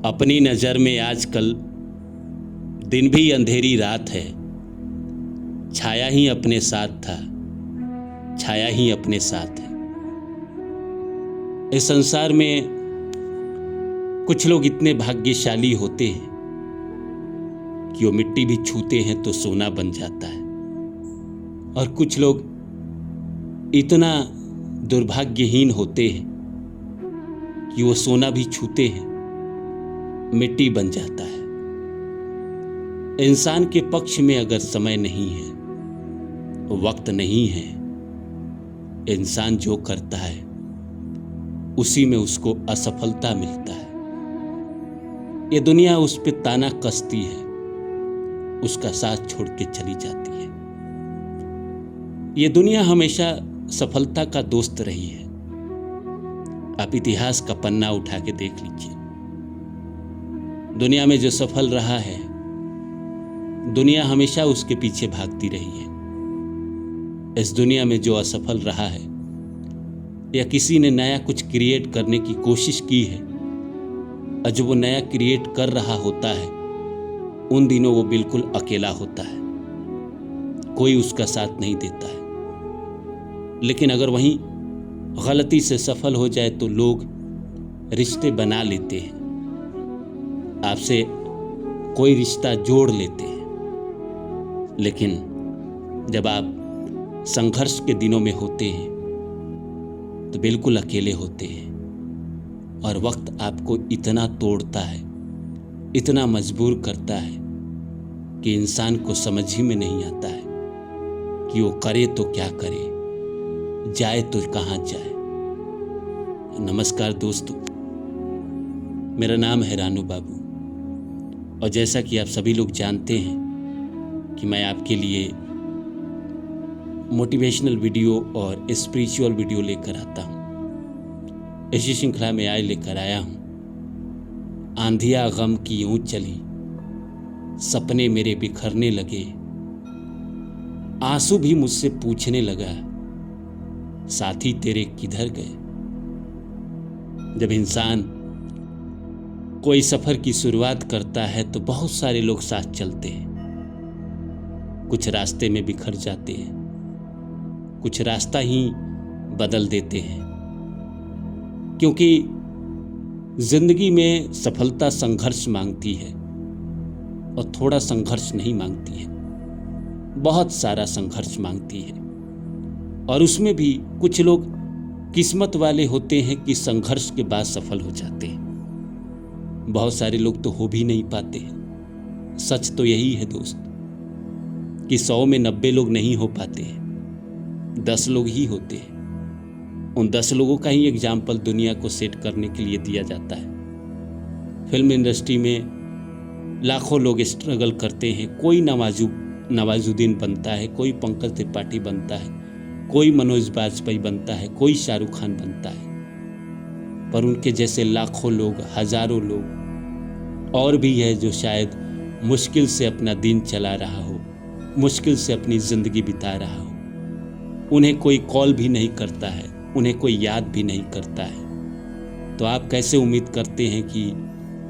अपनी नज़र में आजकल दिन भी अंधेरी रात है। छाया ही अपने साथ था, छाया ही अपने साथ है। इस संसार में कुछ लोग इतने भाग्यशाली होते हैं कि वो मिट्टी भी छूते हैं तो सोना बन जाता है, और कुछ लोग इतना दुर्भाग्यहीन होते हैं कि वो सोना भी छूते हैं मिट्टी बन जाता है। इंसान के पक्ष में अगर समय नहीं है, वक्त नहीं है, इंसान जो करता है उसी में उसको असफलता मिलता है। ये दुनिया उस पे ताना कसती है, उसका साथ छोड़ के चली जाती है। ये दुनिया हमेशा सफलता का दोस्त रही है। आप इतिहास का पन्ना उठा के देख लीजिए। दुनिया में जो सफल रहा है, दुनिया हमेशा उसके पीछे भागती रही है। इस दुनिया में जो असफल रहा है या किसी ने नया कुछ क्रिएट करने की कोशिश की है, और जो वो नया क्रिएट कर रहा होता है, उन दिनों वो बिल्कुल अकेला होता है, कोई उसका साथ नहीं देता है। लेकिन अगर वहीं गलती से सफल हो जाए तो लोग रिश्ते बना लेते हैं, आपसे कोई रिश्ता जोड़ लेते हैं। लेकिन जब आप संघर्ष के दिनों में होते हैं तो बिल्कुल अकेले होते हैं, और वक्त आपको इतना तोड़ता है, इतना मजबूर करता है कि इंसान को समझ ही में नहीं आता है कि वो करे तो क्या करे, जाए तो कहाँ जाए। नमस्कार दोस्तों, मेरा नाम है रानू बाबू, और जैसा कि आप सभी लोग जानते हैं कि मैं आपके लिए मोटिवेशनल वीडियो और स्पिरिचुअल वीडियो लेकर आता हूँ। इसी श्रृंखला में आज लेकर आया हूँ, आंधिया गम की यूं चली, सपने मेरे बिखरने लगे, आंसू भी मुझसे पूछने लगा, साथी तेरे किधर गए। जब इंसान कोई सफर की शुरुआत करता है तो बहुत सारे लोग साथ चलते हैं। कुछ रास्ते में बिखर जाते हैं, कुछ रास्ता ही बदल देते हैं, क्योंकि जिंदगी में सफलता संघर्ष मांगती है, और थोड़ा संघर्ष नहीं मांगती है, बहुत सारा संघर्ष मांगती है। और उसमें भी कुछ लोग किस्मत वाले होते हैं कि संघर्ष के बाद सफल हो जाते हैं, बहुत सारे लोग तो हो भी नहीं पाते हैं। सच तो यही है दोस्त कि 100 में 90 लोग नहीं हो पाते हैं, 10 लोग ही होते हैं। उन 10 लोगों का ही एग्जाम्पल दुनिया को सेट करने के लिए दिया जाता है। फिल्म इंडस्ट्री में लाखों लोग स्ट्रगल करते हैं, कोई नवाजुद्दीन बनता है, कोई पंकज त्रिपाठी बनता है, कोई मनोज बाजपेयी बनता है, कोई शाहरुख खान बनता है, पर उनके जैसे लाखों लोग, हजारों लोग और भी है जो शायद मुश्किल से अपना दिन चला रहा हो, मुश्किल से अपनी जिंदगी बिता रहा हो। उन्हें कोई कॉल भी नहीं करता है, उन्हें कोई याद भी नहीं करता है। तो आप कैसे उम्मीद करते हैं कि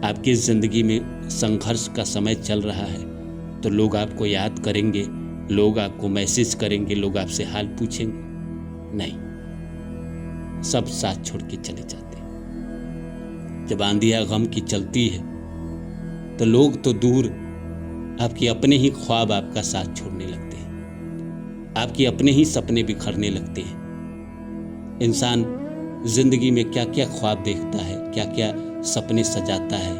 आपकी जिंदगी में संघर्ष का समय चल रहा है तो लोग आपको याद करेंगे, लोग आपको मैसेज करेंगे, लोग आपसे हाल पूछेंगे? नहीं, सब साथ छोड़ के चले जाते हैं। जब आंधिया गम की चलती है तो लोग तो दूर, आपके अपने ही ख्वाब आपका साथ छोड़ने लगते हैं, आपके अपने ही सपने बिखरने लगते हैं। इंसान जिंदगी में क्या क्या ख्वाब देखता है, क्या क्या सपने सजाता है,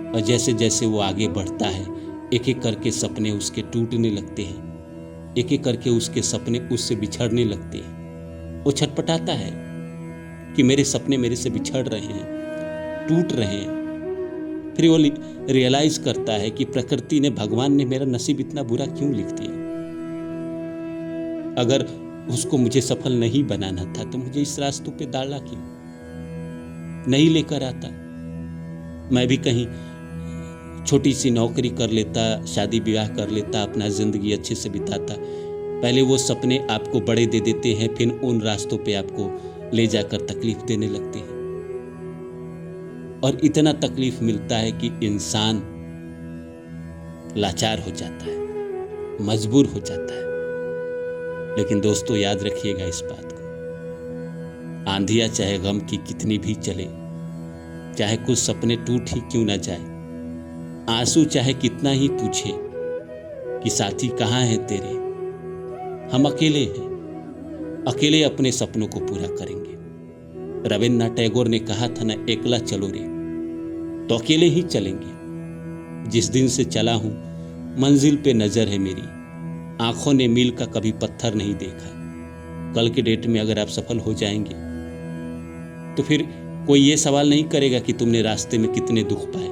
और जैसे जैसे वो आगे बढ़ता है, एक एक करके सपने उसके टूटने लगते हैं, एक एक करके उसके सपने उससे बिछड़ने लगते हैं। वो छटपटाता है कि मेरे सपने मेरे से बिछड़ रहे हैं, टूट रहे हैं। फिर वो रियलाइज करता है कि प्रकृति ने, भगवान ने मेरा नसीब इतना बुरा क्यों लिख दिया। अगर उसको मुझे सफल नहीं बनाना था तो मुझे इस रास्तों पे डाला क्यों, नहीं लेकर आता। मैं भी कहीं छोटी सी नौकरी कर लेता, शादी ब्याह कर लेता, अपना जिंदगी अच्छे से बिताता। पहले वो सपने आपको बड़े दे देते हैं, फिर उन रास्तों पे आपको ले जाकर तकलीफ देने लगते हैं। और इतना तकलीफ मिलता है कि इंसान लाचार हो जाता है, मजबूर हो जाता है। लेकिन दोस्तों याद रखिएगा इस बात को, आंधिया चाहे गम की कितनी भी चले, चाहे कुछ सपने टूट ही क्यों ना जाए, आंसू चाहे कितना ही पूछे कि साथी कहाँ है तेरे, हम अकेले हैं, अकेले अपने सपनों को पूरा करेंगे। रविन्द्रनाथ टैगोर ने कहा था ना, एकला चलो रे, तो अकेले ही चलेंगे। जिस दिन से चला हूं मंजिल पे नजर है मेरी, आंखों ने मील का कभी पत्थर नहीं देखा। कल के डेट में अगर आप सफल हो जाएंगे तो फिर कोई ये सवाल नहीं करेगा कि तुमने रास्ते में कितने दुख पाए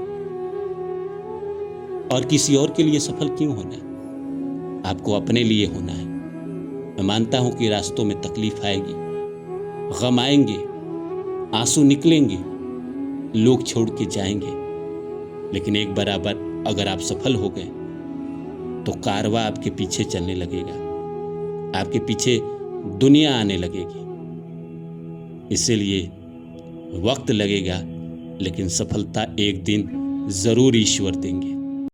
और किसी और के लिए सफल क्यों होना है। आपको अपने लिए होना है। मैं मानता हूं कि रास्तों में तकलीफ आएगी, गम आएंगे, आंसू निकलेंगे, लोग छोड़ के जाएंगे, लेकिन एक बराबर अगर आप सफल हो गए तो कारवां आपके पीछे चलने लगेगा, आपके पीछे दुनिया आने लगेगी। इसीलिए वक्त लगेगा, लेकिन सफलता एक दिन जरूर ईश्वर देंगे।